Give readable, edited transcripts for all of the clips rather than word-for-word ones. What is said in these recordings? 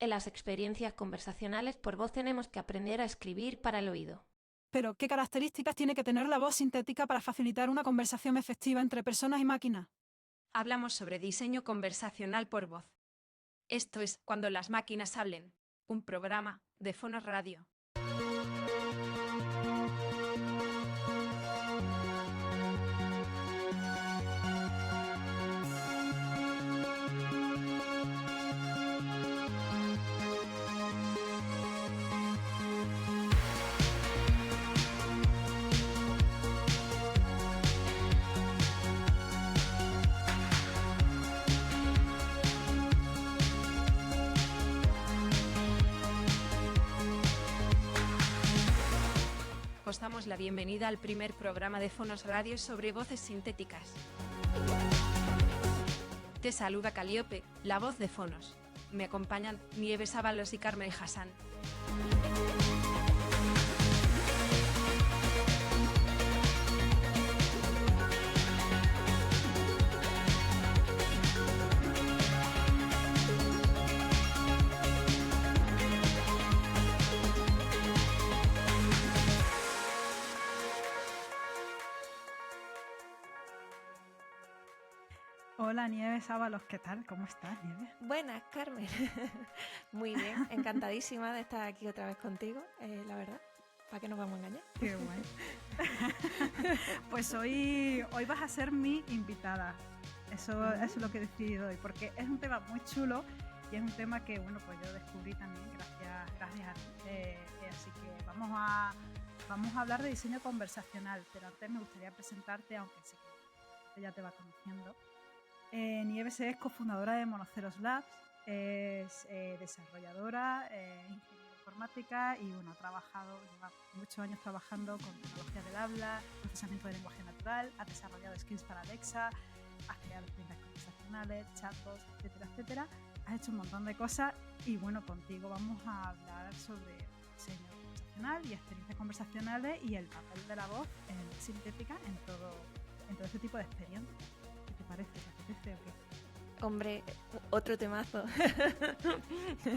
En las experiencias conversacionales por voz tenemos que aprender a escribir para el oído. Pero, ¿qué características tiene que tener la voz sintética para facilitar una conversación efectiva entre personas y máquinas? Hablamos sobre diseño conversacional por voz. Esto es Cuando las máquinas hablen, un programa de Fonos Radio. Os damos la bienvenida al primer programa de Fonos Radio sobre voces sintéticas. Te saluda Calíope, la voz de Fonos. Me acompañan Nieves Ábalos y Carmen Hassan. Hola Nieves Ábalos, ¿qué tal? ¿Cómo estás, Nieves? Buenas, Carmen. Muy bien, encantadísima de estar aquí otra vez contigo, la verdad. ¿Para qué nos vamos a engañar? Qué guay. Pues hoy vas a ser mi invitada. Eso es lo que he decidido hoy, porque es un tema muy chulo y es un tema que, bueno, pues yo descubrí también gracias a ti. Así que vamos a hablar de diseño conversacional, pero antes me gustaría presentarte, aunque sí que ya te va conociendo. Nieves es cofundadora de Monoceros Labs, es desarrolladora, ingeniera informática y bueno, lleva muchos años trabajando con tecnología del habla, procesamiento de lenguaje natural, ha desarrollado skills para Alexa, has creado tiendas conversacionales, chatbots, etcétera, etcétera. Has hecho un montón de cosas y bueno, contigo vamos a hablar sobre diseño conversacional y experiencias conversacionales y el papel de la voz en sintética en todo este tipo de experiencias. ¿Qué te parece? ¿Te apetece o qué? Hombre, otro temazo.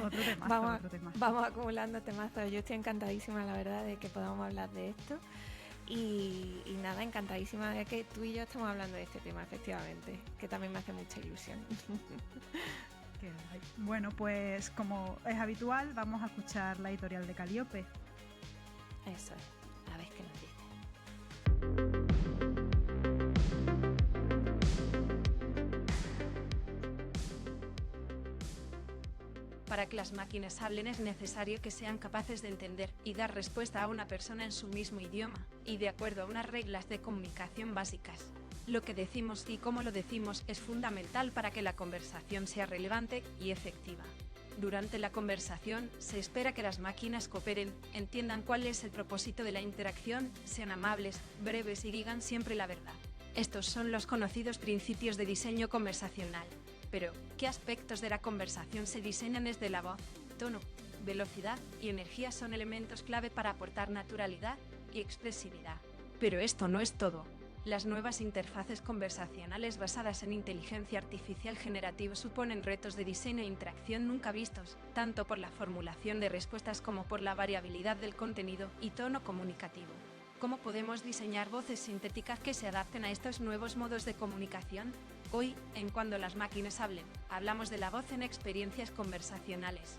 Otro temazo. Vamos acumulando temazos. Yo estoy encantadísima, la verdad, de que podamos hablar de esto. Y nada, encantadísima de que tú y yo estemos hablando de este tema, efectivamente, que también me hace mucha ilusión. Qué guay. Bueno, pues como es habitual, vamos a escuchar la editorial de Calíope. Eso es, a ver qué nos dice. Para que las máquinas hablen es necesario que sean capaces de entender y dar respuesta a una persona en su mismo idioma, y de acuerdo a unas reglas de comunicación básicas. Lo que decimos y cómo lo decimos es fundamental para que la conversación sea relevante y efectiva. Durante la conversación, se espera que las máquinas cooperen, entiendan cuál es el propósito de la interacción, sean amables, breves y digan siempre la verdad. Estos son los conocidos principios de diseño conversacional. Pero, ¿qué aspectos de la conversación se diseñan desde la voz? Tono, velocidad y energía son elementos clave para aportar naturalidad y expresividad. Pero esto no es todo. Las nuevas interfaces conversacionales basadas en inteligencia artificial generativa suponen retos de diseño e interacción nunca vistos, tanto por la formulación de respuestas como por la variabilidad del contenido y tono comunicativo. ¿Cómo podemos diseñar voces sintéticas que se adapten a estos nuevos modos de comunicación? Hoy, en Cuando las máquinas hablen, hablamos de la voz en experiencias conversacionales.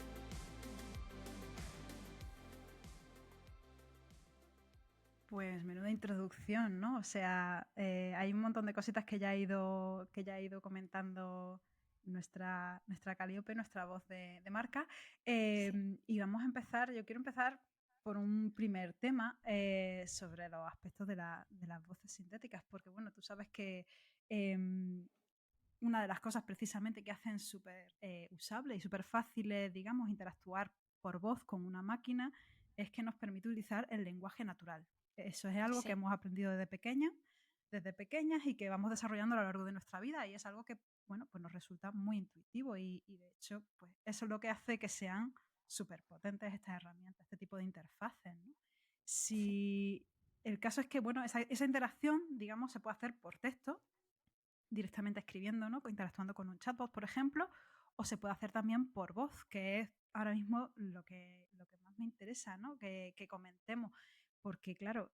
Pues menuda introducción, ¿no? O sea, hay un montón de cositas que ya ha ido comentando nuestra Calíope, nuestra voz de marca. Sí. Y yo quiero empezar por un primer tema sobre los aspectos de las voces sintéticas, porque bueno, tú sabes que una de las cosas precisamente que hacen súper usables y súper fáciles, digamos, interactuar por voz con una máquina es que nos permite utilizar el lenguaje natural. Eso es algo que Sí. hemos aprendido desde pequeñas y que vamos desarrollando a lo largo de nuestra vida y es algo que, bueno, pues nos resulta muy intuitivo y de hecho, pues eso es lo que hace que sean súper potentes estas herramientas, este tipo de interfaces, ¿no? Si el caso es que, bueno, esa interacción, digamos, se puede hacer por texto, directamente escribiendo, ¿no? Interactuando con un chatbot, por ejemplo, o se puede hacer también por voz, que es ahora mismo lo que más me interesa, ¿no? Que comentemos, porque claro,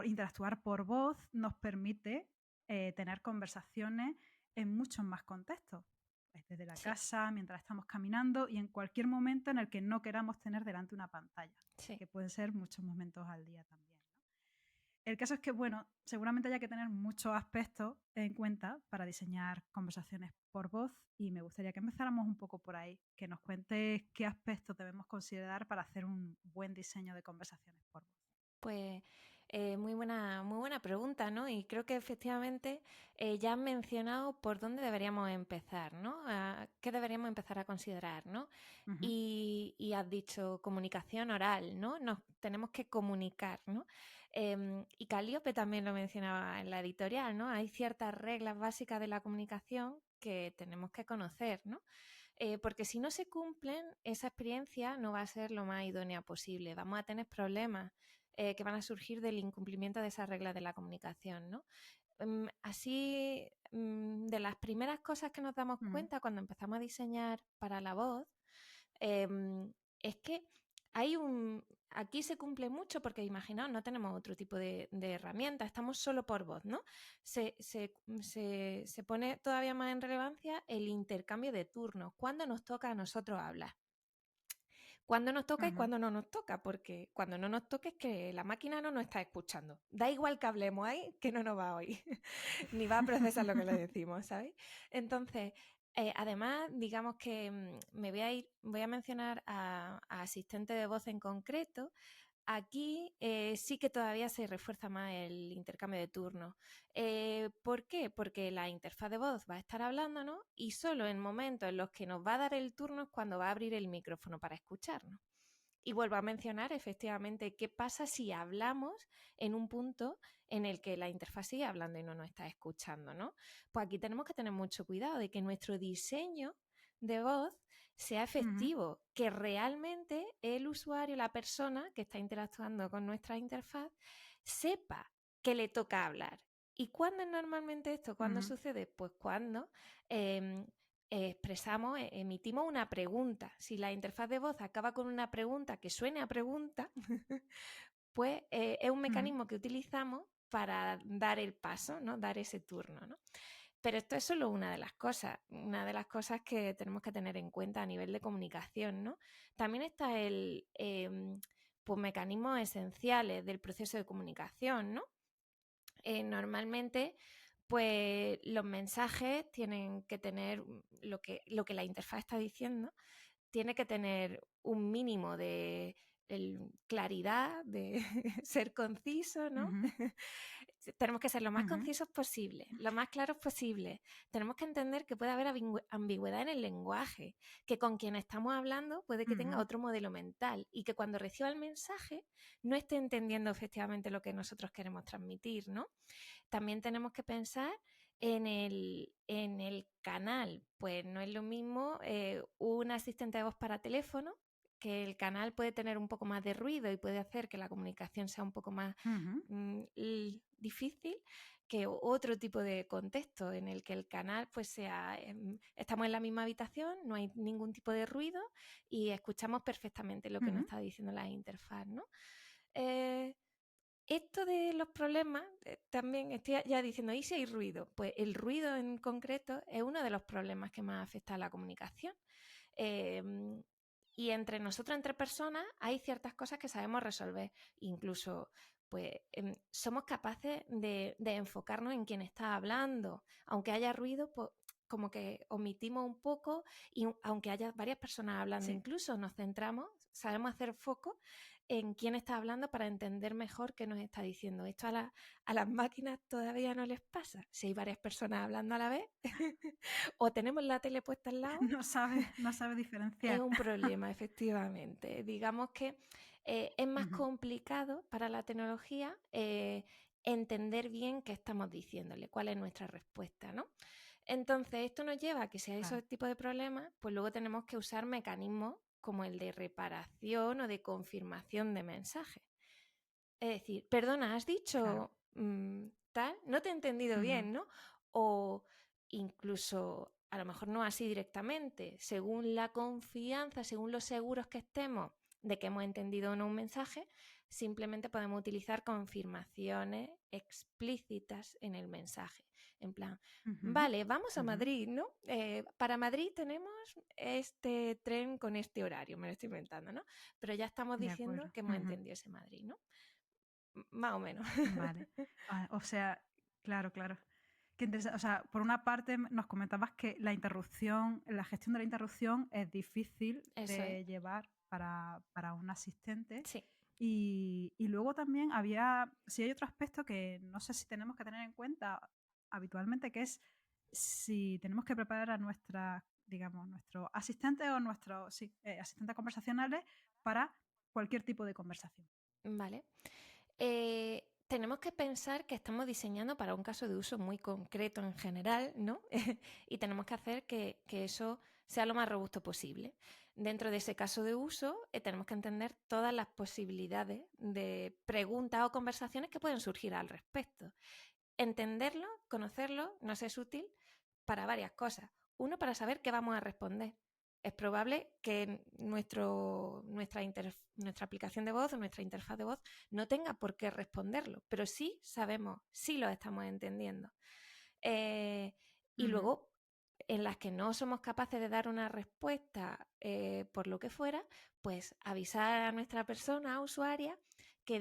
interactuar por voz nos permite tener conversaciones en muchos más contextos, pues desde la Sí, casa, mientras estamos caminando y en cualquier momento en el que no queramos tener delante una pantalla, sí. que pueden ser muchos momentos al día también, ¿no? El caso es que, bueno, seguramente haya que tener muchos aspectos en cuenta para diseñar conversaciones por voz y me gustaría que empezáramos un poco por ahí, que nos cuentes qué aspectos debemos considerar para hacer un buen diseño de conversaciones por voz. Pues muy buena pregunta, ¿no? Y creo que efectivamente ya has mencionado por dónde deberíamos empezar, ¿no? ¿Qué deberíamos empezar a considerar, ¿no? Ujú, Y has dicho comunicación oral, ¿no? Nos tenemos que comunicar, ¿no? Y Calliope también lo mencionaba en la editorial, ¿no? Hay ciertas reglas básicas de la comunicación que tenemos que conocer, ¿no? Porque si no se cumplen, esa experiencia no va a ser lo más idónea posible. Vamos a tener problemas que van a surgir del incumplimiento de esas reglas de la comunicación, ¿no? Así, de las primeras cosas que nos damos ujú, cuenta cuando empezamos a diseñar para la voz, es que hay un... Aquí se cumple mucho porque, imaginaos, no tenemos otro tipo de herramienta, estamos solo por voz, ¿no? Se pone todavía más en relevancia el intercambio de turnos, cuando nos toca a nosotros hablar. Cuándo nos toca y ujú. cuándo no nos toca, porque cuando no nos toca es que la máquina no nos está escuchando. Da igual que hablemos ahí, que no nos va a oír, ni va a procesar lo que le decimos, ¿sabes? Entonces, además, digamos que voy a mencionar a asistente de voz en concreto. Aquí sí que todavía se refuerza más el intercambio de turnos. ¿Por qué? Porque la interfaz de voz va a estar hablando, ¿no? Y solo en momentos en los que nos va a dar el turno es cuando va a abrir el micrófono para escucharnos. Y vuelvo a mencionar efectivamente qué pasa si hablamos en un punto en el que la interfaz sigue hablando y no nos está escuchando, ¿no? Pues aquí tenemos que tener mucho cuidado de que nuestro diseño de voz sea Ujú, efectivo, que realmente el usuario, la persona que está interactuando con nuestra interfaz, sepa que le toca hablar. ¿Y cuándo es normalmente esto? ¿Cuándo ujú, sucede? Pues cuando eh, emitimos una pregunta. Si la interfaz de voz acaba con una pregunta que suene a pregunta, pues es un ujú. mecanismo que utilizamos para dar el paso, ¿no? Dar ese turno, ¿no? Pero esto es solo una de las cosas que tenemos que tener en cuenta a nivel de comunicación, ¿no? También está pues mecanismos esenciales del proceso de comunicación, ¿no? Normalmente, pues los mensajes tienen que tener lo que la interfaz está diciendo, tiene que tener un mínimo de claridad, de ser conciso, ¿no? Ujú, Tenemos que ser lo más ujú, concisos posible, lo más claros posible. Tenemos que entender que puede haber ambigüedad en el lenguaje, que con quien estamos hablando puede que tenga ujú, otro modelo mental y que cuando reciba el mensaje no esté entendiendo efectivamente lo que nosotros queremos transmitir, ¿no? También tenemos que pensar en el canal. Pues no es lo mismo un asistente de voz para teléfono, que el canal puede tener un poco más de ruido y puede hacer que la comunicación sea un poco más ujú, difícil, que otro tipo de contexto en el que el canal pues sea, estamos en la misma habitación, no hay ningún tipo de ruido y escuchamos perfectamente lo que nos ujú. está diciendo la interfaz, ¿no? Eh, Esto de los problemas, también estoy ya diciendo, ¿y si hay ruido? Pues el ruido en concreto es uno de los problemas que más afecta a la comunicación. Eh, y entre nosotros, entre personas, hay ciertas cosas que sabemos resolver. Incluso, pues, somos capaces de enfocarnos en quien está hablando. Aunque haya ruido, pues como que omitimos un poco y aunque haya varias personas hablando, Sí. incluso nos centramos, sabemos hacer foco en quién está hablando para entender mejor qué nos está diciendo. Esto a las máquinas todavía no les pasa. Si hay varias personas hablando a la vez o tenemos la tele puesta al lado, No sabe es diferenciar. un problema, efectivamente. Digamos que es más Ujú, complicado para la tecnología entender bien qué estamos diciéndole, cuál es nuestra respuesta, ¿no? Entonces, esto nos lleva a que si hay claro, esos tipos de problemas, pues luego tenemos que usar mecanismos como el de reparación o de confirmación de mensajes. Es decir, perdona, has claro. dicho tal, no te he entendido Ujú, bien, ¿no? O incluso a lo mejor no así directamente, según la confianza, según lo seguros que estemos de que hemos entendido o no un mensaje, simplemente podemos utilizar confirmaciones explícitas en el mensaje. En plan, vale, vamos a Madrid, ¿no? Para Madrid tenemos este tren con este horario, me lo estoy inventando, ¿no? Pero ya estamos diciendo que hemos entendido ese Madrid, ¿no? Más o menos. Vale. O sea, claro. Qué interesante. O sea, por una parte nos comentabas que la gestión de la interrupción es difícil de llevar para un asistente. Sí. Y luego también sí hay otro aspecto que no sé si tenemos que tener en cuenta habitualmente, que es si tenemos que preparar a nuestro asistente o nuestros asistentes conversacionales para cualquier tipo de conversación. Vale. Tenemos que pensar que estamos diseñando para un caso de uso muy concreto en general, ¿no? Y tenemos que hacer que eso sea lo más robusto posible. Dentro de ese caso de uso, tenemos que entender todas las posibilidades de preguntas o conversaciones que pueden surgir al respecto. Entenderlo, conocerlo, nos es útil para varias cosas. Uno, para saber qué vamos a responder. Es probable que nuestra aplicación de voz o nuestra interfaz de voz no tenga por qué responderlo, pero sí sabemos, sí lo estamos entendiendo. Y luego, en las que no somos capaces de dar una respuesta por lo que fuera, pues avisar a nuestra persona usuaria que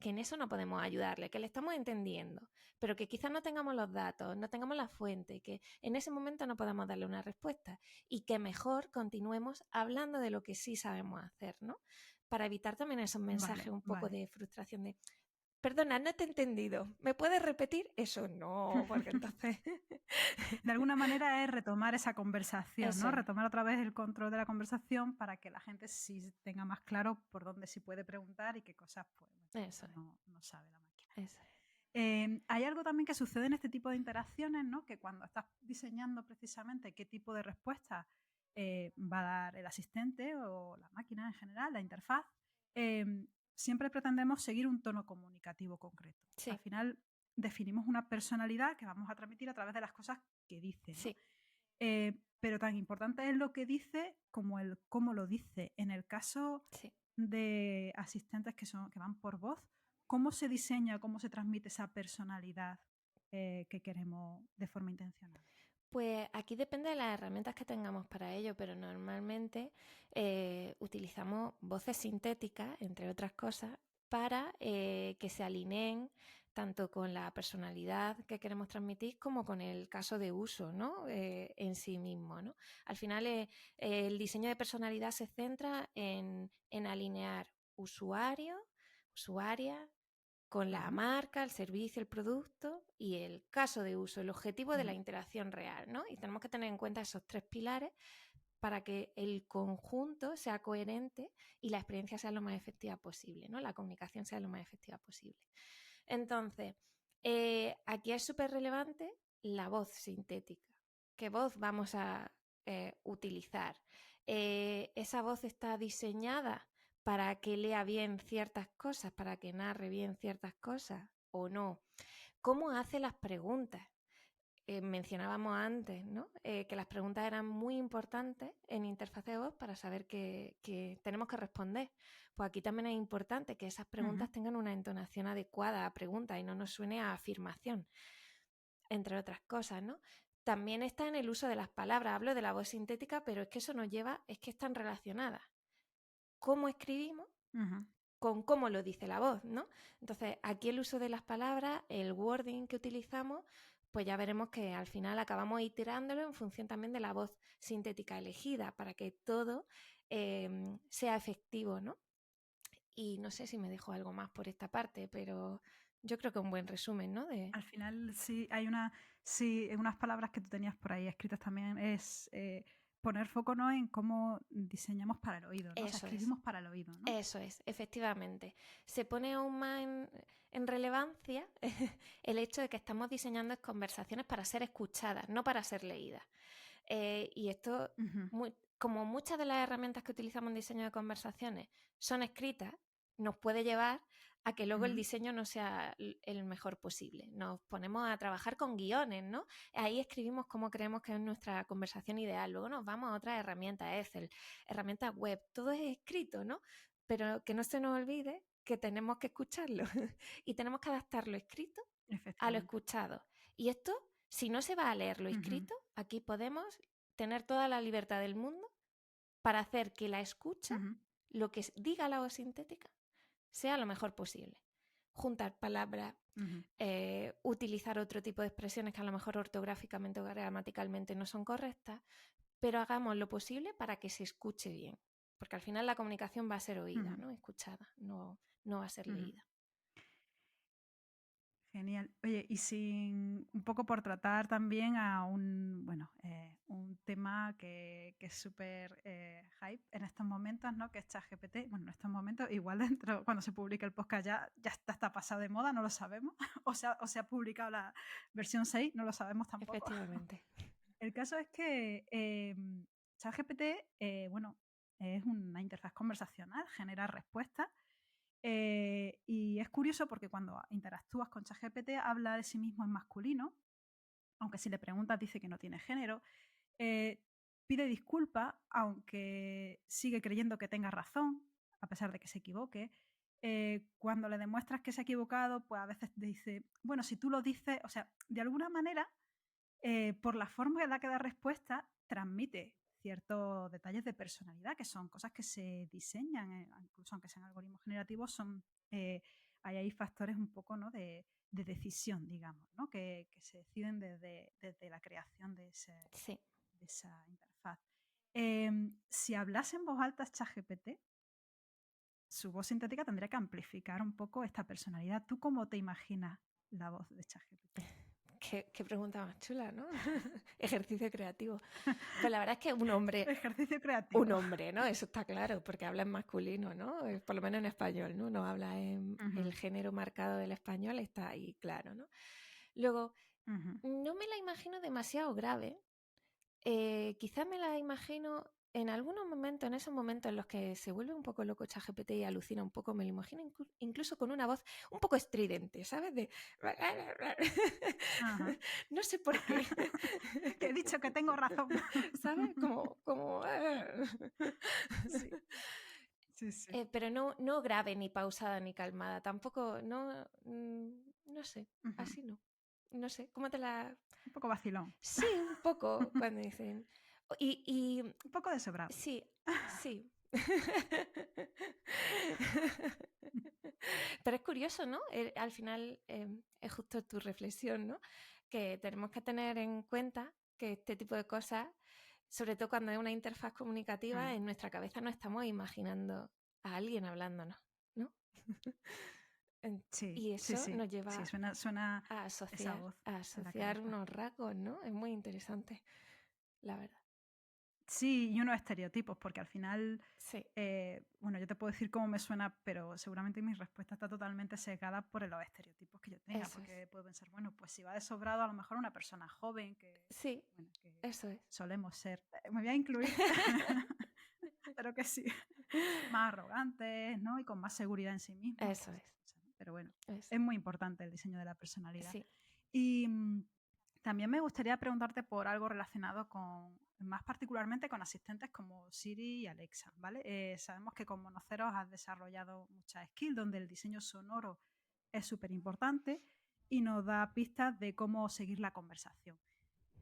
que en eso no podemos ayudarle, que le estamos entendiendo, pero que quizás no tengamos los datos, no tengamos la fuente, que en ese momento no podamos darle una respuesta y que mejor continuemos hablando de lo que sí sabemos hacer, ¿no? Para evitar también esos mensajes un poco de frustración de perdona, no te he entendido, ¿me puedes repetir? Eso no, porque entonces... De alguna manera es retomar esa conversación, ¿no? Retomar otra vez el control de la conversación para que la gente sí tenga más claro por dónde sí puede preguntar y qué cosas no sabe la máquina. Hay algo también que sucede en este tipo de interacciones, ¿no? Que cuando estás diseñando precisamente qué tipo de respuesta va a dar el asistente o la máquina en general, la interfaz, siempre pretendemos seguir un tono comunicativo concreto. Sí. Al final definimos una personalidad que vamos a transmitir a través de las cosas que dice, ¿no? Sí. Pero tan importante es lo que dice como el cómo lo dice. En el caso de asistentes que van por voz, ¿cómo se diseña, cómo se transmite esa personalidad que queremos de forma intencional? Pues aquí depende de las herramientas que tengamos para ello, pero normalmente utilizamos voces sintéticas, entre otras cosas, para que se alineen tanto con la personalidad que queremos transmitir como con el caso de uso, ¿no? En sí mismo, ¿no? Al final el diseño de personalidad se centra en alinear usuario, usuaria, con la marca, el servicio, el producto y el caso de uso, el objetivo de la interacción real, ¿no? Y tenemos que tener en cuenta esos 3 pilares para que el conjunto sea coherente y la experiencia sea lo más efectiva posible, ¿no? La comunicación sea lo más efectiva posible. Entonces, aquí es súper relevante la voz sintética. ¿Qué voz vamos a utilizar? ¿Esa voz está diseñada para que lea bien ciertas cosas, para que narre bien ciertas cosas o no? ¿Cómo hace las preguntas? Mencionábamos antes, ¿no? Que las preguntas eran muy importantes en interfaz de voz para saber que tenemos que responder. Pues aquí también es importante que esas preguntas tengan una entonación adecuada a pregunta y no nos suene a afirmación, entre otras cosas, ¿no? También está en el uso de las palabras. Hablo de la voz sintética, pero es que eso nos lleva, es que están relacionadas. Cómo escribimos con cómo lo dice la voz, ¿no? Entonces, aquí el uso de las palabras, el wording que utilizamos, pues ya veremos que al final acabamos iterándolo en función también de la voz sintética elegida para que todo sea efectivo, ¿no? Y no sé si me dejo algo más por esta parte, pero yo creo que un buen resumen, ¿no? Al final sí, hay unas palabras que tú tenías por ahí escritas también, es poner foco, ¿no?, en cómo diseñamos para el oído, ¿no? O sea, escribimos para el oído, ¿no? Eso es, efectivamente. Se pone aún más en relevancia el hecho de que estamos diseñando conversaciones para ser escuchadas, no para ser leídas. Y esto, como muchas de las herramientas que utilizamos en diseño de conversaciones son escritas, nos puede llevar a que luego el Ujú. diseño no sea el mejor posible. Nos ponemos a trabajar con guiones, ¿no? Ahí escribimos cómo creemos que es nuestra conversación ideal. Luego nos vamos a otras herramientas, Excel, herramientas web, todo es escrito, ¿no? Pero que no se nos olvide que tenemos que escucharlo y tenemos que adaptar lo escrito a lo Efectivamente. escuchado. Y esto, si no se va a leer lo Ujú, escrito, aquí podemos tener toda la libertad del mundo para hacer que la escucha, ujú, lo que diga la voz sintética, sea lo mejor posible. Juntar palabras, ujú. utilizar otro tipo de expresiones que a lo mejor ortográficamente o gramaticalmente no son correctas, pero hagamos lo posible para que se escuche bien. Porque al final la comunicación va a ser oída, Ujú, ¿no? Escuchada, no va a ser ujú. leída. Genial. Oye, y sin un poco por tratar también a un tema que es súper hype en estos momentos, ¿no? Que es ChatGPT. Bueno, en estos momentos, igual dentro, cuando se publique el podcast ya está pasado de moda, no lo sabemos. O se ha publicado la versión 6, no lo sabemos tampoco. Efectivamente. El caso es que ChatGPT, bueno, es una interfaz conversacional, genera respuestas. Y es curioso porque cuando interactúas con ChatGPT habla de sí mismo en masculino, aunque si le preguntas dice que no tiene género. Eh, Pide disculpas, aunque sigue creyendo que tenga razón, a pesar de que se equivoque. Cuando le demuestras que se ha equivocado, pues a veces dice, bueno, si tú lo dices, o sea, de alguna manera por la forma en la que da respuesta, transmite ciertos detalles de personalidad, que son cosas que se diseñan, incluso aunque sean algoritmos generativos, eh, hay factores un poco, ¿no? de decisión, digamos, ¿no? Que se deciden desde la creación Sí. de esa interfaz. Si hablase en voz alta ChatGPT, su voz sintética tendría que amplificar un poco esta personalidad. ¿Tú cómo te imaginas la voz de ChatGPT? Qué pregunta más chula, ¿no? Ejercicio creativo. Pues la verdad es que Ejercicio creativo. un hombre, ¿no? Eso está claro, porque habla en masculino, ¿no? Por lo menos en español, ¿no? No habla en Ujú, el género marcado del español, está ahí claro, ¿no? Luego, ujú. no me la imagino demasiado grave. Quizás me la imagino en algunos momentos, en esos momentos en los que se vuelve un poco loco ChatGPT y alucina un poco, me lo imagino incluso con una voz un poco estridente, ¿sabes? De... Ajá. no sé por qué. Que he dicho que tengo razón. ¿Sabes? Como... Sí, sí, sí. Pero no grave, ni pausada, ni calmada. Tampoco, no sé, Ujú. así no. No sé, ¿cómo te la...? Un poco vacilón. Sí, un poco, cuando dicen... Y Un poco deshebrado. sí, sí. Pero es curioso, ¿no? Al final es justo tu reflexión, ¿no? Que tenemos que tener en cuenta que este tipo de cosas, sobre todo cuando es una interfaz comunicativa, Mm. en nuestra cabeza no estamos imaginando a alguien hablándonos, ¿no? Sí, Y sí, eso sí. nos Sí, lleva suena a esa asociar, voz a en la asociar cabeza. unos rasgos, ¿no? Es muy interesante, la verdad. Sí, y unos estereotipos, porque al final, Sí, bueno, yo te puedo decir cómo me suena, pero seguramente mi respuesta está totalmente sesgada por los estereotipos que yo tenga, eso es. porque puedo pensar, bueno, pues si va de sobrado, a lo mejor una persona joven, Sí, bueno, que eso es. solemos ser. Me voy a incluir, pero que sí, más arrogantes, ¿no? Y con más seguridad en sí mismos, Eso todas es. esas cosas, ¿no? Pero bueno, Eso. es muy importante el diseño de la personalidad. Sí. Y también me gustaría preguntarte por algo relacionado con, más particularmente con asistentes como Siri y Alexa, ¿vale? Sabemos que con Monoceros has desarrollado muchas skills donde el diseño sonoro es súper importante y nos da pistas de cómo seguir la conversación.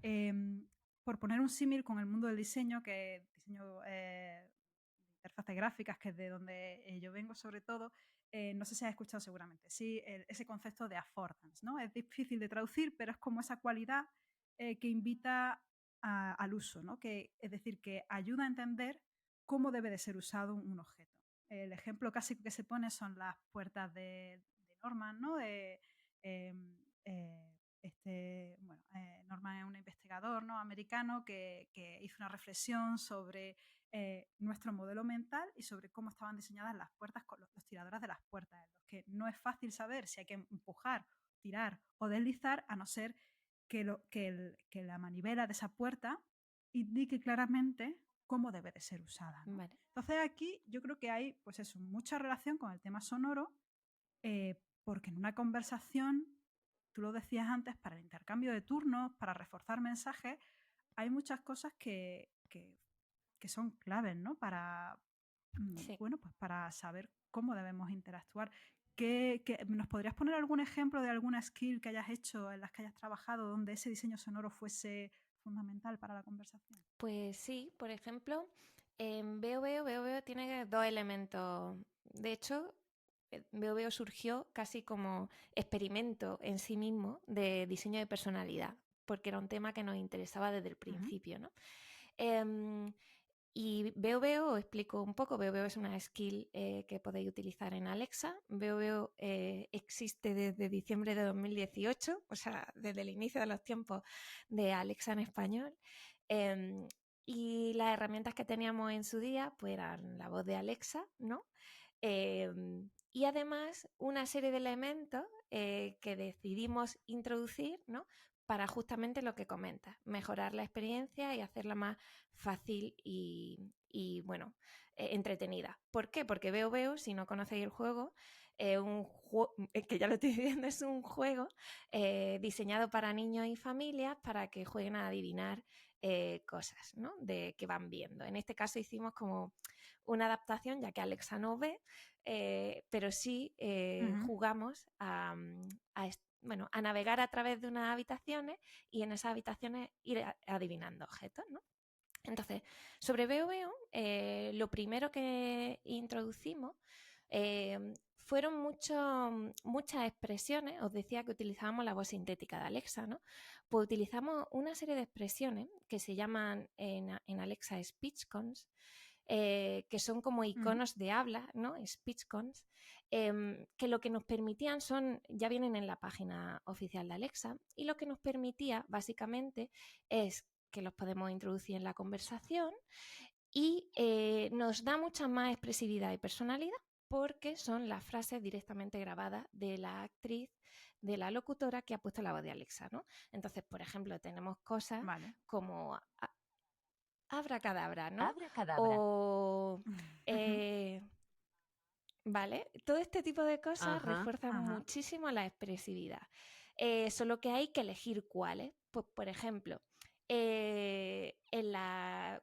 Em, por poner un símil con el mundo del diseño, que diseño de interfaces gráficas, que es de donde yo vengo sobre todo, no sé si has escuchado seguramente, sí, ese concepto de affordance, ¿no? Es difícil de traducir, pero es como esa cualidad que invita al uso, ¿no? Que, es decir, que ayuda a entender cómo debe de ser usado un objeto. El ejemplo clásico que se pone son las puertas de Norman, ¿no? Norman es un investigador, ¿no? americano que hizo una reflexión sobre nuestro modelo mental y sobre cómo estaban diseñadas las puertas con los tiradores de las puertas, en los que no es fácil saber si hay que empujar, tirar o deslizar, a no ser que la manivela de esa puerta indique claramente cómo debe de ser usada, ¿no? Vale. Entonces aquí yo creo que hay, pues eso, mucha relación con el tema sonoro, porque en una conversación, tú lo decías antes, para el intercambio de turnos, para reforzar mensajes, hay muchas cosas que son claves, ¿no? Para, Sí. bueno, pues para saber cómo debemos interactuar. ¿Nos podrías poner algún ejemplo de alguna skill que hayas hecho, en las que hayas trabajado, donde ese diseño sonoro fuese fundamental para la conversación? Pues sí, por ejemplo, en Veo tiene dos elementos. De hecho, Veo surgió casi como experimento en sí mismo de diseño de personalidad, porque era un tema que nos interesaba desde el principio, ¿no? Y Veo, os explico un poco. Veo es una skill que podéis utilizar en Alexa. Veo existe desde diciembre de 2018, o sea, desde el inicio de los tiempos de Alexa en español. Y las herramientas que teníamos en su día pues eran la voz de Alexa, ¿no? Y además una serie de elementos que decidimos introducir, ¿no? Para justamente lo que comentas, mejorar la experiencia y hacerla más fácil y bueno, entretenida. ¿Por qué? Porque Veo, si no conocéis el juego, que ya lo estoy diciendo, es un juego diseñado para niños y familias para que jueguen a adivinar cosas, ¿no? De que van viendo. En este caso hicimos como una adaptación, ya que Alexa no ve, pero sí jugamos a navegar a través de unas habitaciones y en esas habitaciones ir adivinando objetos, ¿no? Entonces, sobre Veo, lo primero que introducimos fueron muchas expresiones. Os decía que utilizábamos la voz sintética de Alexa, ¿no? Pues utilizamos una serie de expresiones que se llaman en Alexa SpeechCons, que son como iconos de habla, ¿no? SpeechCons, que lo que nos permitían ya vienen en la página oficial de Alexa, y lo que nos permitía básicamente es que los podemos introducir en la conversación y nos da mucha más expresividad y personalidad porque son las frases directamente grabadas de la actriz, de la locutora que ha puesto la voz de Alexa, ¿no? Entonces, por ejemplo, tenemos cosas como abracadabra, ¿no? Abracadabra. O ¿vale? Todo este tipo de cosas refuerzan muchísimo la expresividad. Solo que hay que elegir cuáles. Pues, por ejemplo,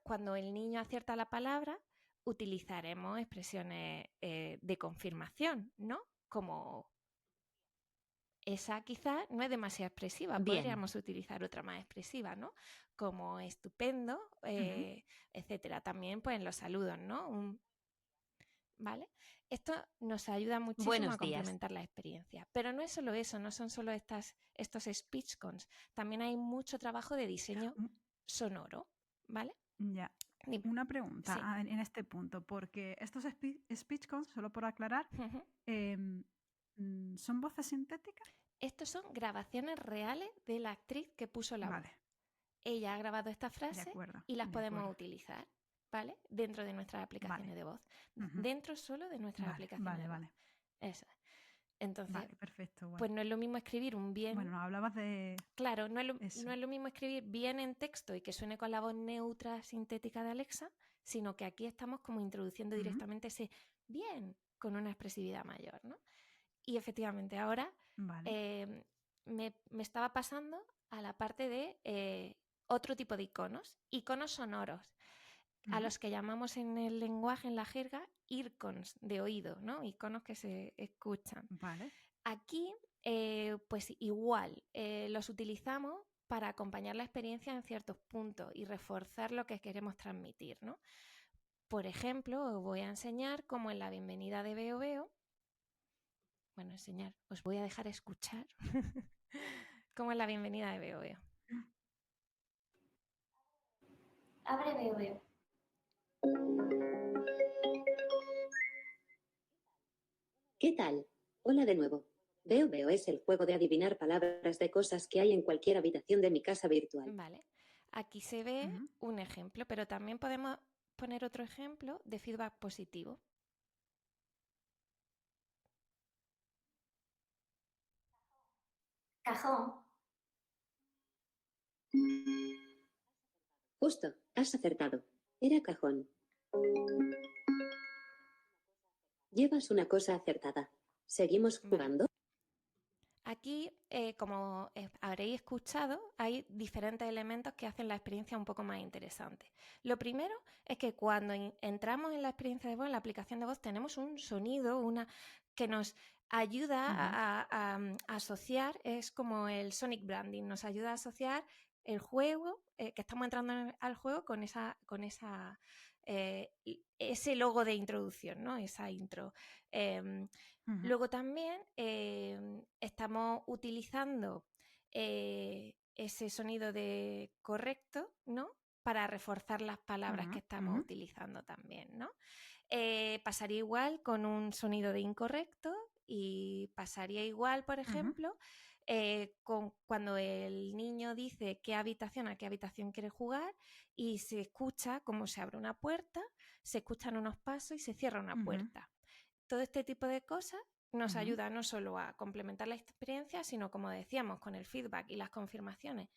cuando el niño acierta la palabra, utilizaremos expresiones de confirmación, ¿no? Como esa quizá no es demasiado expresiva, Bien. podríamos utilizar otra más expresiva, ¿no? Como estupendo, etcétera. También pues en los saludos, ¿no? ¿Vale? Esto nos ayuda muchísimo Buenos a complementar la experiencia. Pero no es solo eso, no son solo estos SpeechCons. También hay mucho trabajo de diseño sonoro, ¿vale? Ya. Dime. Una pregunta Sí. en este punto, porque estos SpeechCons, solo por aclarar, ¿son voces sintéticas? Estos son grabaciones reales de la actriz que puso la voz. Ella ha grabado esta frase y las podemos utilizar, ¿vale? Dentro de nuestras aplicaciones de voz. Dentro solo de nuestras aplicaciones de voz. Eso es. Entonces, perfecto. Pues no es lo mismo escribir un bien... Bueno, hablabas de... Claro, no es lo mismo escribir bien en texto y que suene con la voz neutra sintética de Alexa, sino que aquí estamos como introduciendo directamente ese bien con una expresividad mayor, ¿no? Y efectivamente ahora me estaba pasando a la parte de otro tipo de iconos sonoros, a los que llamamos en el lenguaje, en la jerga, ircons de oído, ¿no? Iconos que se escuchan. Aquí, pues igual, los utilizamos para acompañar la experiencia en ciertos puntos y reforzar lo que queremos transmitir, ¿no? Por ejemplo, os voy a enseñar cómo en la bienvenida de Veo, bueno, os voy a dejar escuchar cómo es la bienvenida de Veo. Abre Veo. ¿Qué tal? Hola de nuevo. Veo es el juego de adivinar palabras de cosas que hay en cualquier habitación de mi casa virtual. Vale. Aquí se ve un ejemplo, pero también podemos poner otro ejemplo de feedback positivo. Cajón. Justo, has acertado. Era cajón. Llevas una cosa acertada. ¿Seguimos Vale. jugando? Aquí, como habréis escuchado, hay diferentes elementos que hacen la experiencia un poco más interesante. Lo primero es que cuando entramos en la experiencia de voz, en la aplicación de voz, tenemos un sonido, que nos ayuda a asociar, es como el sonic branding, nos ayuda a asociar el juego, que estamos entrando al juego con ese logo de introducción, ¿no? Esa intro. Luego también estamos utilizando ese sonido de correcto, ¿no? Para reforzar las palabras que estamos utilizando también, ¿no? Pasaría igual con un sonido de incorrecto y pasaría igual, por ejemplo, cuando el niño dice a qué habitación quiere jugar y se escucha cómo se abre una puerta, se escuchan unos pasos y se cierra una puerta. Todo este tipo de cosas nos ayuda no solo a complementar la experiencia, sino, como decíamos, con el feedback y las confirmaciones,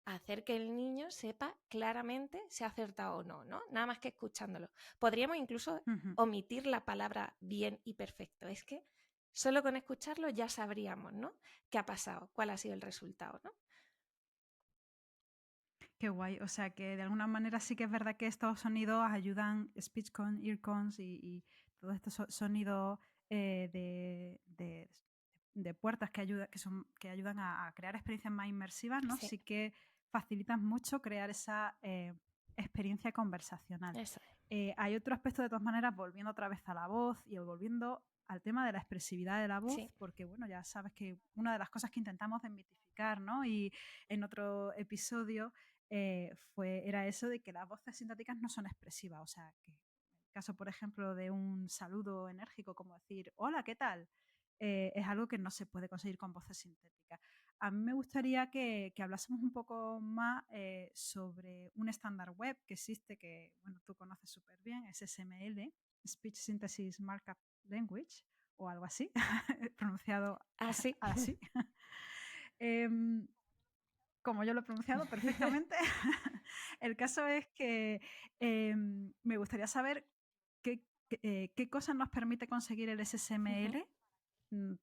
a hacer que el niño sepa claramente si ha acertado o no, ¿no? Nada más que escuchándolo. Podríamos incluso omitir la palabra bien y perfecto. Es que solo con escucharlo ya sabríamos, ¿no? ¿Qué ha pasado? ¿Cuál ha sido el resultado, ¿no? Qué guay, o sea que de alguna manera sí que es verdad que estos sonidos ayudan, SpeechCon, EarCons y todos estos sonidos de puertas que ayudan a crear experiencias más inmersivas, ¿no? Sí. Sí que facilitan mucho crear esa experiencia conversacional. Eso. Hay otro aspecto, de todas maneras, volviendo otra vez a la voz y volviendo al tema de la expresividad de la voz, Sí. porque bueno, ya sabes que una de las cosas que intentamos desmitificar, ¿no? Y en otro episodio era eso de que las voces sintéticas no son expresivas, o sea, que en el caso, por ejemplo, de un saludo enérgico, como decir, hola, ¿qué tal? Es algo que no se puede conseguir con voces sintéticas. A mí me gustaría que hablásemos un poco más sobre un estándar web que existe, que bueno, tú conoces súper bien, es SML, Speech Synthesis Markup Language, o algo así, pronunciado Así. así. Como yo lo he pronunciado perfectamente. El caso es que me gustaría saber qué cosas nos permite conseguir el SSML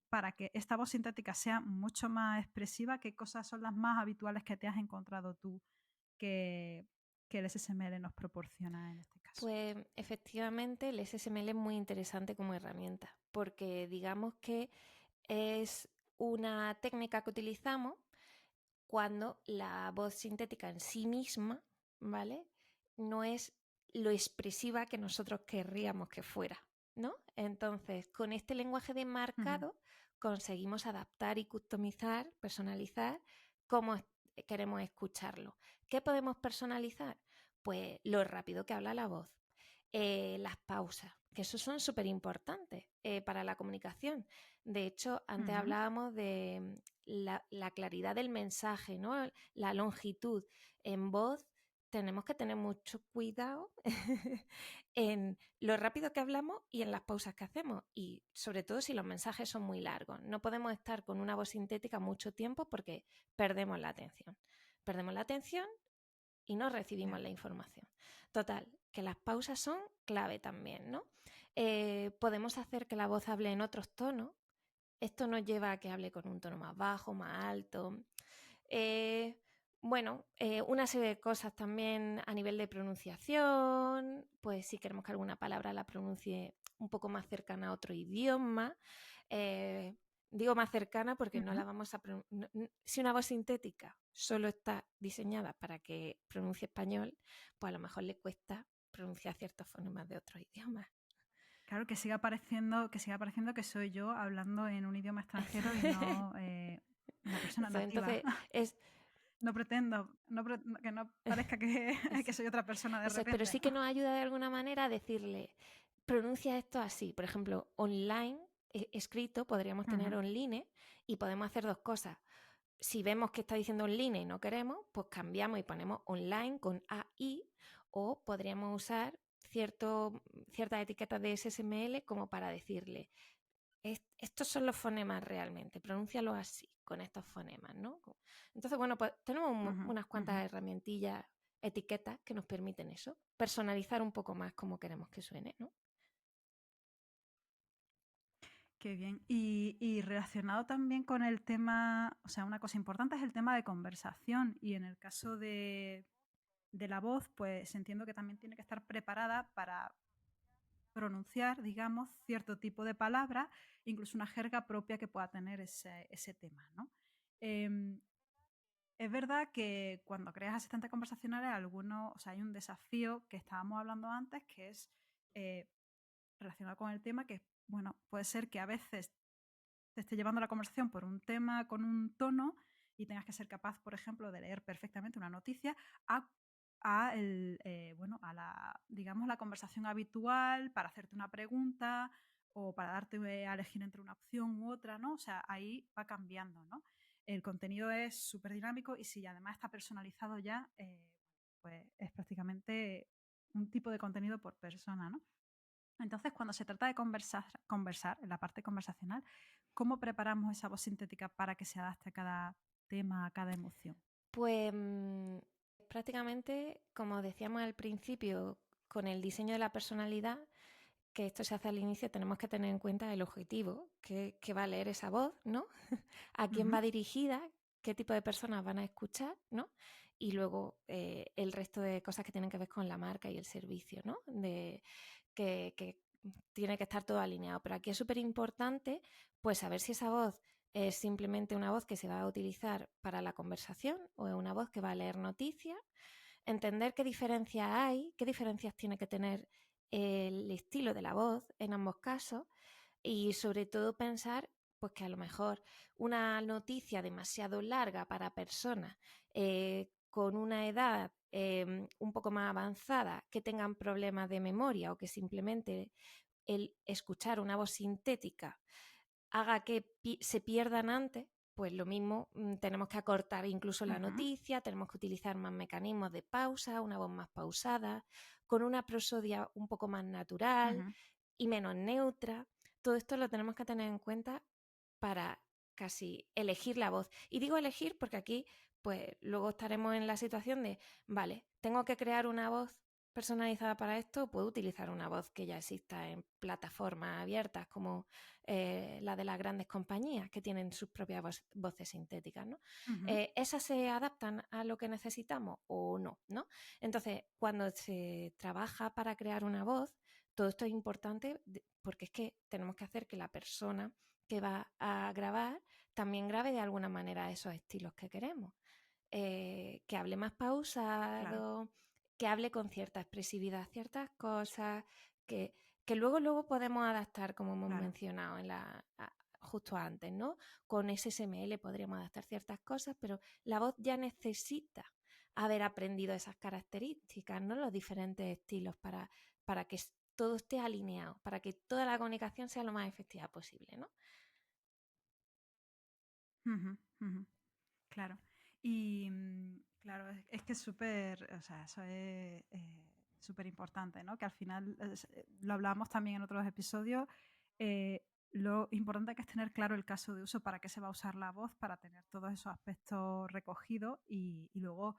para que esta voz sintética sea mucho más expresiva. ¿Qué cosas son las más habituales que te has encontrado tú que el SSML nos proporciona en este caso? Pues efectivamente el SSML es muy interesante como herramienta, porque digamos que es una técnica que utilizamos cuando la voz sintética en sí misma, ¿vale? No es lo expresiva que nosotros querríamos que fuera, ¿no? Entonces, con este lenguaje de marcado conseguimos adaptar y customizar, personalizar cómo queremos escucharlo. ¿Qué podemos personalizar? Pues lo rápido que habla la voz, las pausas, que eso son súper importantes para la comunicación. De hecho, antes hablábamos de la claridad del mensaje, ¿no? La longitud. En voz tenemos que tener mucho cuidado en lo rápido que hablamos y en las pausas que hacemos. Y sobre todo si los mensajes son muy largos. No podemos estar con una voz sintética mucho tiempo porque perdemos la atención. Perdemos la atención y no recibimos la información. Total, que las pausas son clave también, ¿no? Podemos hacer que la voz hable en otros tonos. Esto nos lleva a que hable con un tono más bajo, más alto. Una serie de cosas también a nivel de pronunciación, pues si queremos que alguna palabra la pronuncie un poco más cercana a otro idioma. Digo más cercana porque no la vamos a si una voz sintética solo está diseñada para que pronuncie español, pues a lo mejor le cuesta pronunciar ciertos fonemas de otros idiomas. Claro, que siga pareciendo que soy yo hablando en un idioma extranjero y no una persona nativa. Entonces, no pretendo que no parezca que soy otra persona de repente. Pero sí que nos ayuda de alguna manera a decirle, pronuncia esto así. Por ejemplo, online, escrito, podríamos tener online y podemos hacer dos cosas. Si vemos que está diciendo online y no queremos, pues cambiamos y ponemos online con AI, o podríamos usar ciertas etiquetas de SSML como para decirle, estos son los fonemas realmente, pronúncialo así, con estos fonemas, ¿no? Entonces, bueno, pues tenemos unas cuantas herramientillas etiquetas que nos permiten eso, personalizar un poco más como queremos que suene, ¿no? Qué bien. Y relacionado también con el tema, o sea, una cosa importante es el tema de conversación. Y en el caso de la voz, pues entiendo que también tiene que estar preparada para pronunciar, digamos, cierto tipo de palabras, incluso una jerga propia que pueda tener ese tema, ¿no? Em, es verdad que cuando creas asistentes conversacionales, o sea, hay un desafío que estábamos hablando antes, que es eh, relacionado con el tema, que, bueno, puede ser que a veces te esté llevando la conversación por un tema con un tono y tengas que ser capaz, por ejemplo, de leer perfectamente una noticia bueno, a la, digamos, la conversación habitual para hacerte una pregunta o para darte a elegir entre una opción u otra, ¿no? O sea, ahí va cambiando, ¿no? El contenido es súper dinámico y si además está personalizado ya, pues es prácticamente un tipo de contenido por persona, ¿no? Entonces, cuando se trata de conversar en la parte conversacional, ¿cómo preparamos esa voz sintética para que se adapte a cada tema, a cada emoción? Pues prácticamente, como decíamos al principio, con el diseño de la personalidad, que esto se hace al inicio, tenemos que tener en cuenta el objetivo, que va a leer esa voz, ¿no? A quién va dirigida, qué tipo de personas van a escuchar, ¿no? Y luego el resto de cosas que tienen que ver con la marca y el servicio, ¿no? Que tiene que estar todo alineado. Pero aquí es súper importante pues saber si esa voz es simplemente una voz que se va a utilizar para la conversación o es una voz que va a leer noticias, entender qué diferencias hay, qué diferencias tiene que tener el estilo de la voz en ambos casos y sobre todo pensar pues que a lo mejor una noticia demasiado larga para personas con una edad un poco más avanzada que tengan problemas de memoria o que simplemente el escuchar una voz sintética haga que se pierdan antes, pues lo mismo tenemos que acortar incluso la noticia, tenemos que utilizar más mecanismos de pausa, una voz más pausada, con una prosodia un poco más natural y menos neutra. Todo esto lo tenemos que tener en cuenta para casi elegir la voz. Y digo elegir porque aquí pues luego estaremos en la situación de, vale, tengo que crear una voz personalizada para esto, puedo utilizar una voz que ya exista en plataformas abiertas como la de las grandes compañías que tienen sus propias voces sintéticas, ¿no? ¿Esas se adaptan a lo que necesitamos o no, ¿no? Entonces, cuando se trabaja para crear una voz, todo esto es importante porque es que tenemos que hacer que la persona que va a grabar también grabe de alguna manera esos estilos que queremos. Que hable más pausado, claro, que hable con cierta expresividad ciertas cosas, que luego podemos adaptar, como hemos mencionado justo antes, ¿no? Con SSML podríamos adaptar ciertas cosas, pero la voz ya necesita haber aprendido esas características, ¿no? Los diferentes estilos para que todo esté alineado, para que toda la comunicación sea lo más efectiva posible, ¿no? Claro. Y claro, es que es súper, o sea, eso es súper importante, ¿no? Que al final, lo hablábamos también en otros episodios, lo importante que es tener claro el caso de uso, para qué se va a usar la voz, para tener todos esos aspectos recogidos y luego,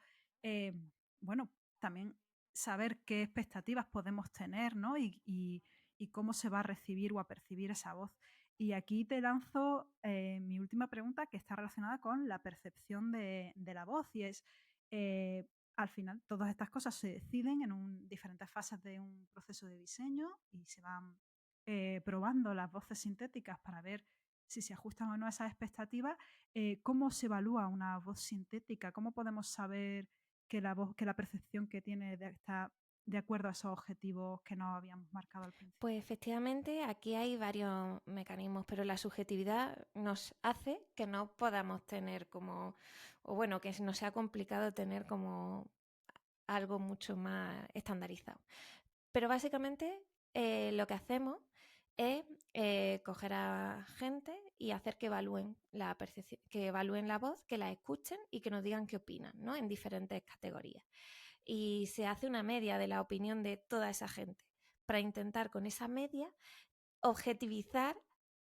bueno, también saber qué expectativas podemos tener, ¿no? Y cómo se va a recibir o a percibir esa voz. Y aquí te lanzo mi última pregunta, que está relacionada con la percepción de la voz, y es, al final, todas estas cosas se deciden en diferentes fases de un proceso de diseño y se van probando las voces sintéticas para ver si se ajustan o no a esas expectativas. ¿Cómo se evalúa una voz sintética? ¿Cómo podemos saber que la percepción que tiene está de acuerdo a esos objetivos que nos habíamos marcado al principio? Pues efectivamente aquí hay varios mecanismos, pero la subjetividad nos hace que no podamos tener como, o bueno, que nos sea complicado tener como algo mucho más estandarizado. Pero básicamente lo que hacemos es coger a gente y hacer que evalúen la percepción, que evalúen la voz, que la escuchen y que nos digan qué opinan, ¿no? En diferentes categorías. Y se hace una media de la opinión de toda esa gente para intentar con esa media objetivizar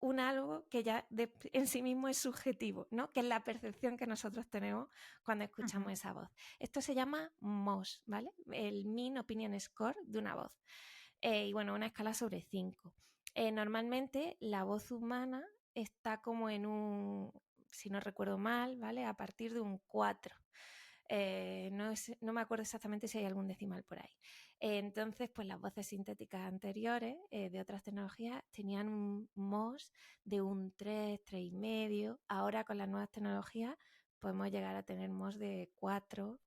un algo que ya en sí mismo es subjetivo, ¿no? Que es la percepción que nosotros tenemos cuando escuchamos esa voz. Esto se llama MOS, ¿vale? El Mean Opinion Score de una voz. Y bueno, una escala sobre 5. Normalmente la voz humana está como en un, si no recuerdo mal, ¿vale? A partir de un 4. No me acuerdo exactamente si hay algún decimal por ahí. Entonces, pues las voces sintéticas anteriores de otras tecnologías tenían un MOS de un 3, 3,5. Ahora con las nuevas tecnologías podemos llegar a tener MOS de 4.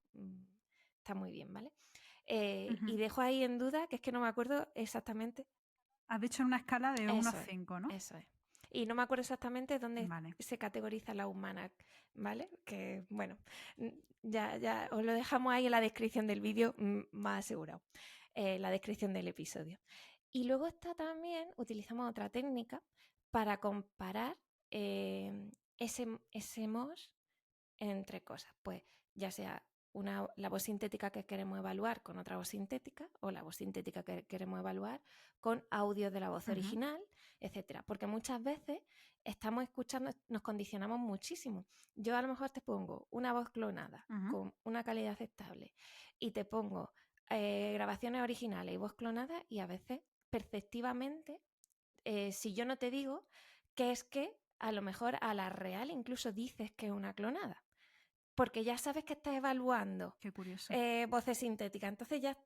Está muy bien, ¿vale? Y dejo ahí en duda, que es que no me acuerdo exactamente. Has dicho en una escala de 1 a 5, ¿no? Eso es. Y no me acuerdo exactamente dónde Vale. se categoriza la humana, ¿vale? Que bueno, ya os lo dejamos ahí en la descripción del vídeo más asegurado, la descripción del episodio. Y luego está también, utilizamos otra técnica para comparar ese MOS entre cosas, pues ya sea la voz sintética que queremos evaluar con otra voz sintética o la voz sintética que queremos evaluar con audios de la voz original, etcétera. Porque muchas veces estamos escuchando, nos condicionamos muchísimo. Yo a lo mejor te pongo una voz clonada con una calidad aceptable y te pongo grabaciones originales y voz clonada y a veces perceptivamente, si yo no te digo que es que a lo mejor a la real incluso dices que es una clonada. Porque ya sabes que estás evaluando voces sintéticas. Entonces ya...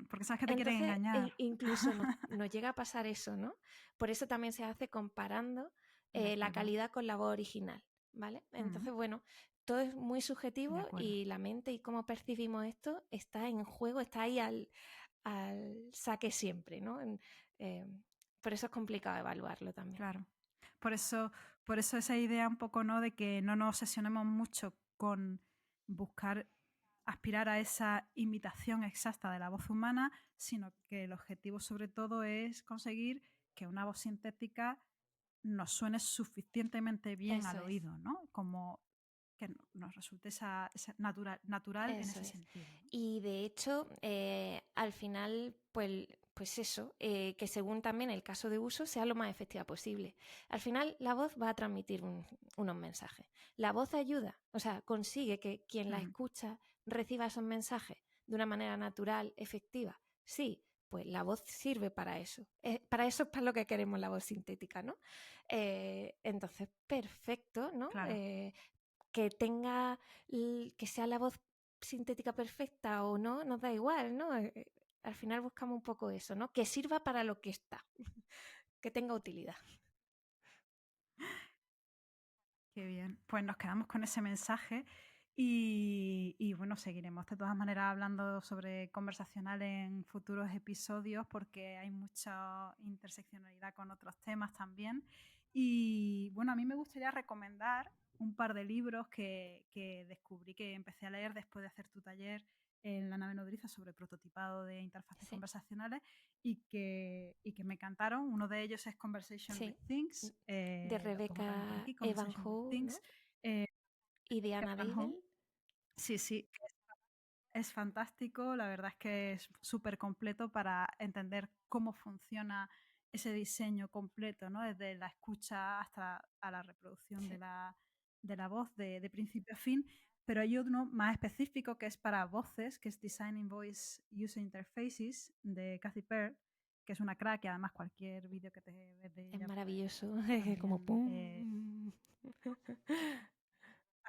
porque sabes que te quieren engañar. Incluso nos llega a pasar eso, ¿no? Por eso también se hace comparando la calidad con la voz original, ¿vale? Entonces, bueno, todo es muy subjetivo y la mente y cómo percibimos esto está en juego, está ahí al saque siempre, ¿no? Por eso es complicado evaluarlo también. Claro. Por eso esa idea un poco, ¿no? De que no nos obsesionemos mucho con buscar aspirar a esa imitación exacta de la voz humana, sino que el objetivo sobre todo es conseguir que una voz sintética nos suene suficientemente bien al oído, ¿no? Como que nos resulte esa natural en ese sentido, ¿no? Y de hecho, al final, pues eso, que según también el caso de uso sea lo más efectiva posible. Al final, la voz va a transmitir unos mensajes. La voz ayuda, o sea, consigue que quien la escucha reciba esos mensajes de una manera natural, efectiva. Sí, pues la voz sirve para eso. Para eso es para lo que queremos la voz sintética, ¿no? Entonces, perfecto, ¿no? Claro. Que tenga, que sea la voz sintética perfecta o no, nos da igual, ¿no? Al final buscamos un poco eso, ¿no? Que sirva para lo que está, que tenga utilidad. Qué bien. Pues nos quedamos con ese mensaje y bueno, seguiremos de todas maneras hablando sobre conversacional en futuros episodios porque hay mucha interseccionalidad con otros temas también. Y bueno, a mí me gustaría recomendar un par de libros que descubrí, que empecé a leer después de hacer tu taller en la nave nodriza sobre prototipado de interfaces conversacionales y que me encantaron. Uno de ellos es Conversation with Things, de Rebecca Evanhoe, ¿no? Y de Anna Deidel. Sí, es fantástico. La verdad es que es súper completo para entender cómo funciona ese diseño completo, ¿no? Desde la escucha hasta a la reproducción de la voz de principio a fin. Pero hay uno más específico que es para voces, que es Designing Voice User Interfaces, de Kathy Pearl, que es una crack y además cualquier vídeo que te ves de ella. Es maravilloso, también, como pum.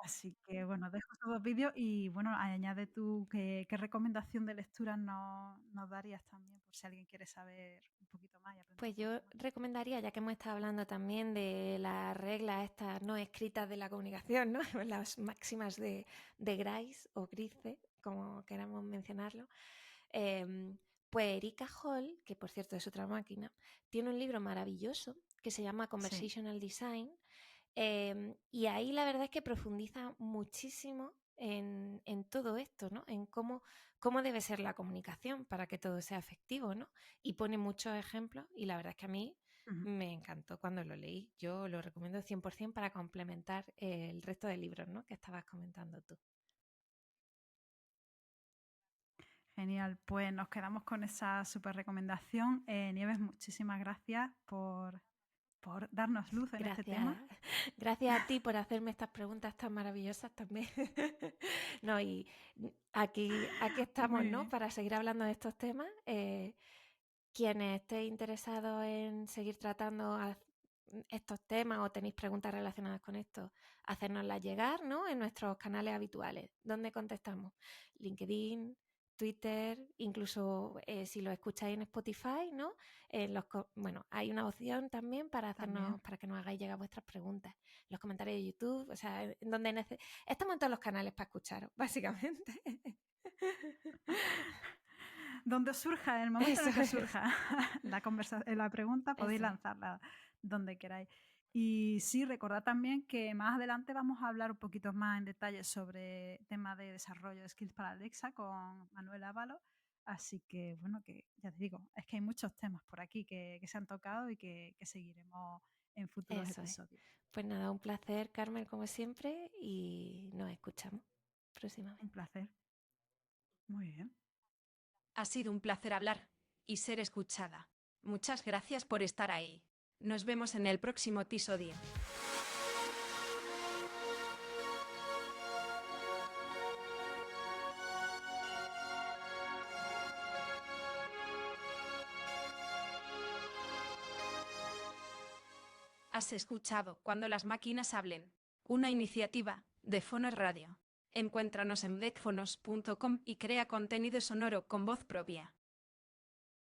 Así que bueno, dejo estos dos vídeos y bueno, añade tú qué recomendación de lectura nos darías también, por si alguien quiere saber un poquito más. Pues yo recomendaría, ya que hemos estado hablando también de las reglas estas no escritas de la comunicación, ¿no? Las máximas de Grice o Grice, como queramos mencionarlo, pues Erika Hall, que por cierto es otra máquina, tiene un libro maravilloso que se llama Conversational Design, y ahí la verdad es que profundiza muchísimo en todo esto, ¿no? En cómo debe ser la comunicación para que todo sea efectivo, ¿no? Y pone muchos ejemplos y la verdad es que a mí me encantó cuando lo leí. Yo lo recomiendo 100% para complementar el resto de libros, ¿no? Que estabas comentando tú. Genial, pues nos quedamos con esa súper recomendación. Nieves, muchísimas gracias por por darnos luz en este tema. Gracias a ti por hacerme estas preguntas tan maravillosas también. No, y aquí estamos, ¿no? Para seguir hablando de estos temas. Quienes estéis interesados en seguir tratando estos temas o tenéis preguntas relacionadas con esto, hacérnoslas llegar, ¿no? En nuestros canales habituales, donde contestamos. LinkedIn, Twitter, incluso si lo escucháis en Spotify, ¿no? Bueno, hay una opción también para para que nos hagáis llegar vuestras preguntas. Los comentarios de YouTube, o sea, en donde estamos en todos los canales para escucharos, básicamente. Donde surja, en el momento en el que surja la pregunta, podéis lanzarla donde queráis. Y sí, recordad también que más adelante vamos a hablar un poquito más en detalle sobre temas de desarrollo de skills para Alexa con Manuel Ávalo. Así que, bueno, que ya te digo, es que hay muchos temas por aquí que se han tocado y que seguiremos en futuros episodios. Pues nada, un placer, Carmen, como siempre, y nos escuchamos próximamente. Un placer. Muy bien. Ha sido un placer hablar y ser escuchada. Muchas gracias por estar ahí. Nos vemos en el próximo episodio. Has escuchado Cuando las máquinas hablen, una iniciativa de Fonos Radio. Encuéntranos en deckfonos.com y crea contenido sonoro con voz propia.